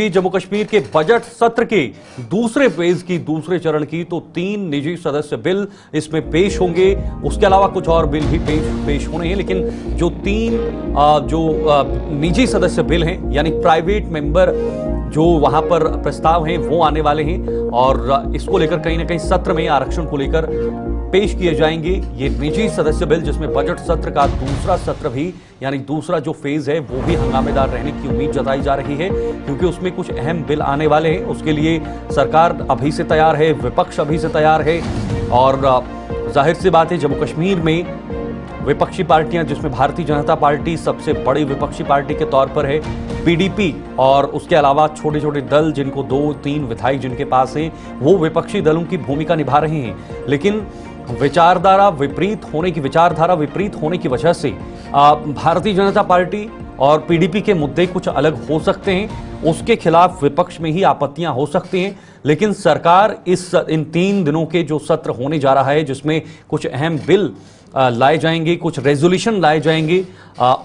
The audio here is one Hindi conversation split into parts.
जम्मू कश्मीर के बजट सत्र के दूसरे फेज की दूसरे चरण की तो 3 निजी सदस्य बिल इसमें पेश होंगे। उसके अलावा कुछ और बिल भी पेश होने हैं, लेकिन जो 3 निजी सदस्य बिल हैं यानी प्राइवेट मेंबर जो वहां पर प्रस्ताव हैं वो आने वाले हैं और इसको लेकर कहीं ना कहीं सत्र में आरक्षण को लेकर पेश किए जाएंगे। ये निजी सदस्य बिल जिसमें बजट सत्र का दूसरा सत्र भी यानी दूसरा जो फेज है वो भी हंगामेदार रहने की उम्मीद जताई जा रही है, क्योंकि उसमें कुछ अहम बिल आने वाले हैं। उसके लिए सरकार अभी से तैयार है, विपक्ष अभी से तैयार है और जाहिर सी बात है जम्मू कश्मीर में विपक्षी पार्टियां जिसमें भारतीय जनता पार्टी सबसे बड़ी विपक्षी पार्टी के तौर पर है, पीडीपी और उसके अलावा छोटे छोटे दल जिनको 2-3 विधायक जिनके पास हैं वो विपक्षी दलों की भूमिका निभा रहे हैं। लेकिन विचारधारा विपरीत होने की वजह से भारतीय जनता पार्टी और पीडीपी के मुद्दे कुछ अलग हो सकते हैं, उसके खिलाफ विपक्ष में ही आपत्तियां हो सकती हैं। लेकिन सरकार इन 3 दिनों के जो सत्र होने जा रहा है जिसमें कुछ अहम बिल लाए जाएंगे, कुछ रेजोल्यूशन लाए जाएंगे,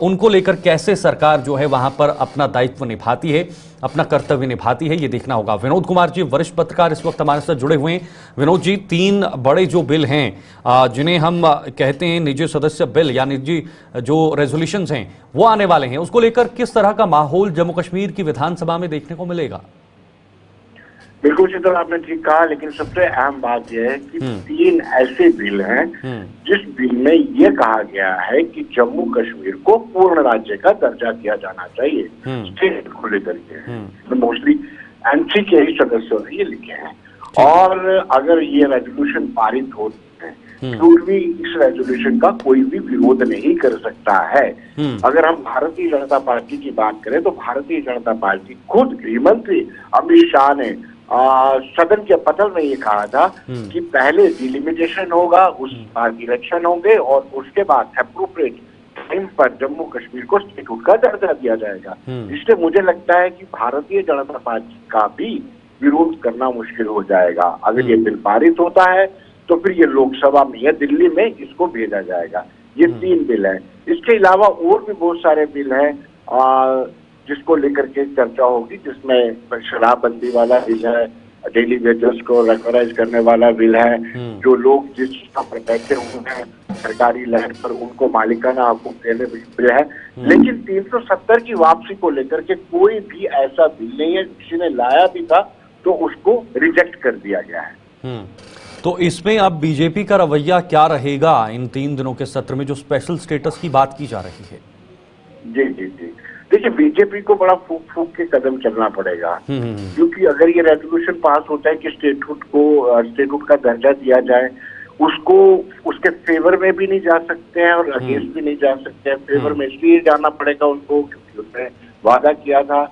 उनको लेकर कैसे सरकार जो है वहां पर अपना दायित्व निभाती है, अपना कर्तव्य निभाती है, ये देखना होगा। विनोद कुमार जी वरिष्ठ पत्रकार इस वक्त हमारे साथ जुड़े हुए हैं। विनोद जी, 3 बड़े जो बिल हैं जिन्हें हम कहते हैं निजी सदस्य बिल या निजी जो रेजोल्यूशंस हैं वो आने वाले हैं, उसको लेकर किस तरह का माहौल जम्मू कश्मीर की विधानसभा में देखने को मिलेगा? बिल्कुल शीतल, आपने ठीक कहा, लेकिन सबसे अहम बात यह है कि 3 ऐसे बिल हैं जिस बिल में यह कहा गया है कि जम्मू कश्मीर को पूर्ण राज्य का दर्जा दिया जाना चाहिए, स्टेट को लेकर के। मोस्टली एनसी के ही सदस्यों ने ये लिखे हैं और अगर ये रेजोल्यूशन पारित होते हैं तो भी इस रेजोल्यूशन का कोई भी विरोध नहीं कर सकता है। अगर हम भारतीय जनता पार्टी की बात करें तो भारतीय जनता पार्टी खुद गृह मंत्री अमित शाह ने सदन के पटल में ये कहा था कि पहले डिलिमिटेशन होगा, उस बाद इलेक्शन होंगे और उसके बाद एप्रोप्रिएट टाइम पर जम्मू कश्मीर को स्टेटहुड का दर्जा दिया जाएगा। इसलिए मुझे लगता है कि भारतीय जनता पार्टी का भी विरोध करना मुश्किल हो जाएगा। अगर ये बिल पारित होता है तो फिर ये लोकसभा में या दिल्ली में इसको भेजा जाएगा। ये 3 बिल है। इसके अलावा और भी बहुत सारे बिल हैं जिसको लेकर के चर्चा होगी, जिसमें शराबबंदी वाला बिल है, डेली वेजेस को रेगुलराइज करने वाला बिल है, जो लोग जिस पर बैठे हुए हैं सरकारी लैंड पर उनको मालिकाना हकूक देने बिल है। लेकिन 370 की वापसी को लेकर के कोई भी ऐसा बिल नहीं है, किसी ने लाया भी था तो उसको रिजेक्ट कर दिया गया है। तो इसमें अब बीजेपी का रवैया क्या रहेगा इन 3 दिनों के सत्र में जो स्पेशल स्टेटस की बात की जा रही है? जी जी जी, देखिए बीजेपी को बड़ा फूक के कदम चलना पड़ेगा, क्योंकि अगर ये रेजोल्यूशन पास होता है कि स्टेटहुड का दर्जा दिया जाए, उसको उसके फेवर में भी नहीं जा सकते हैं और अगेंस्ट भी नहीं जा सकते हैं। फेवर में इसलिए जाना पड़ेगा उनको क्योंकि उसने वादा किया था,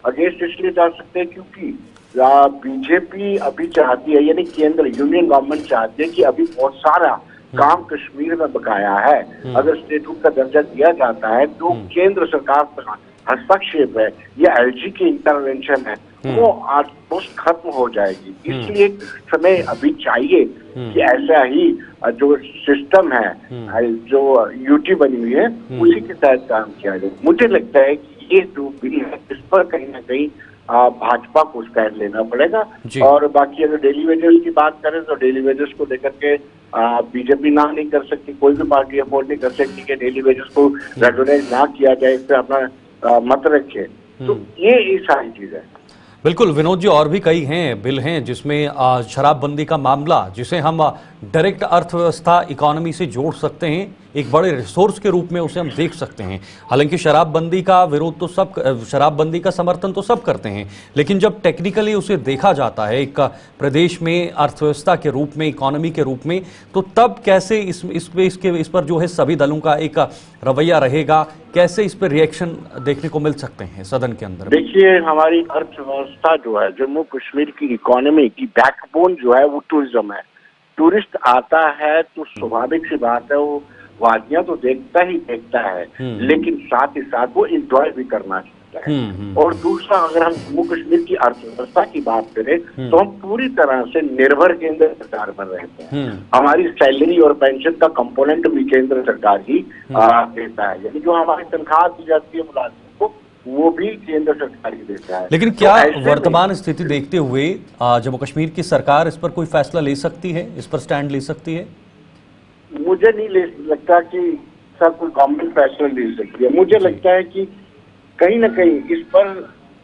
अगेंस्ट इसलिए जा सकते हैं क्योंकि बीजेपी अभी चाहती है, यानी केंद्र यूनियन गवर्नमेंट चाहती है कि अभी बहुत सारा काम कश्मीर में बकाया है। अगर स्टेटहुड का दर्जा दिया जाता है तो केंद्र सरकार का हस्तक्षेप है या एलजी की इंटरवेंशन है वो ऑलमोस्ट खत्म हो जाएगी। इसलिए समय अभी चाहिए कि ऐसा ही जो सिस्टम है, जो यूटी बनी हुई है उसी के तहत काम किया जाए। मुझे लगता है कि ये जो बिल है इस पर कहीं ना कहीं भाजपा को स्टैंड लेना पड़ेगा। और बाकी अगर डेली वेजेस की बात करें तो डेली वेजेस को लेकर के बीजेपी ना नहीं कर सकती, कोई भी पार्टी अफोर्ड नहीं कर सकती कि डेली वेजेस को रेगुलाइज ना किया जाए, इस पर अपना मत रखे। तो ये सारी चीज है। बिल्कुल विनोद जी, और भी कई बिल हैं जिसमें शराबबंदी का मामला जिसे हम डायरेक्ट अर्थव्यवस्था इकोनॉमी से जोड़ सकते हैं, एक बड़े रिसोर्स के रूप में उसे हम देख सकते हैं। हालांकि शराबबंदी का विरोध तो शराबबंदी का समर्थन तो सब करते हैं, लेकिन जब टेक्निकली उसे देखा जाता है एक प्रदेश में अर्थव्यवस्था के रूप में, इकोनॉमी के रूप में, तो तब कैसे इस पर जो है सभी दलों का एक रवैया रहेगा, कैसे इस पर रिएक्शन देखने को मिल सकते हैं सदन के अंदर? देखिए, हमारी अर्थव्यवस्था जो है, जम्मू कश्मीर की इकोनॉमी की बैकबोन जो है वो टूरिज्म है। टूरिस्ट आता है तो स्वाभाविक सी बात है वो वादियां तो देखता ही देखता है, लेकिन साथ ही साथ वो एंजॉय भी करना चाहता है। और दूसरा, अगर हम जम्मू कश्मीर की अर्थव्यवस्था की बात करें तो हम पूरी तरह से निर्भर केंद्र सरकार पर रहते हैं। हमारी सैलरी और पेंशन का कंपोनेंट भी केंद्र सरकार ही देता है, यानी जो हमारी तनख्वाह दी जाती है मुलाजिम को वो भी केंद्र सरकार ही देता है। लेकिन तो क्या ऐसे में वर्तमान स्थिति देखते हुए जम्मू कश्मीर की सरकार इस पर कोई फैसला ले सकती है, इस पर स्टैंड ले सकती है? मुझे नहीं लगता कि सब कोई गवर्नमेंट फैसला ले सकती है। मुझे लगता है कि कहीं ना कहीं इस पर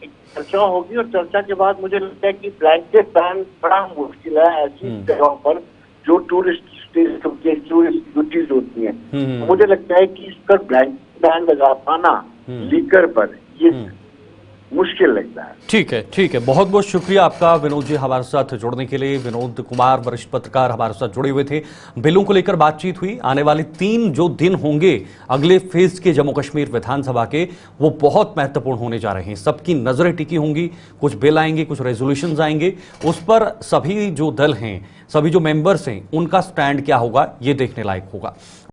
एक चर्चा होगी, और चर्चा के बाद मुझे लगता है कि ब्लैंकेट बैन बड़ा मुश्किल है ऐसी जगहों पर जो टूरिस्ट ड्यूटीज होती हैं। मुझे लगता है कि इस पर ब्लैंकेट बैन लगा पाना लीकर पर ये मुश्किल लगता है। ठीक है, बहुत बहुत शुक्रिया आपका विनोद जी हमारे साथ जुड़ने के लिए। विनोद कुमार वरिष्ठ पत्रकार हमारे साथ जुड़े हुए थे। बिलों को लेकर बातचीत हुई। आने वाले 3 जो दिन होंगे अगले फेज के जम्मू कश्मीर विधानसभा के, वो बहुत महत्वपूर्ण होने जा रहे हैं। सबकी नजरें टिकी होंगी, कुछ बिल आएंगे, कुछ रेजोल्यूशन आएंगे, उस पर सभी जो दल हैं, सभी जो मेंबर्स हैं, उनका स्टैंड क्या होगा ये देखने लायक होगा।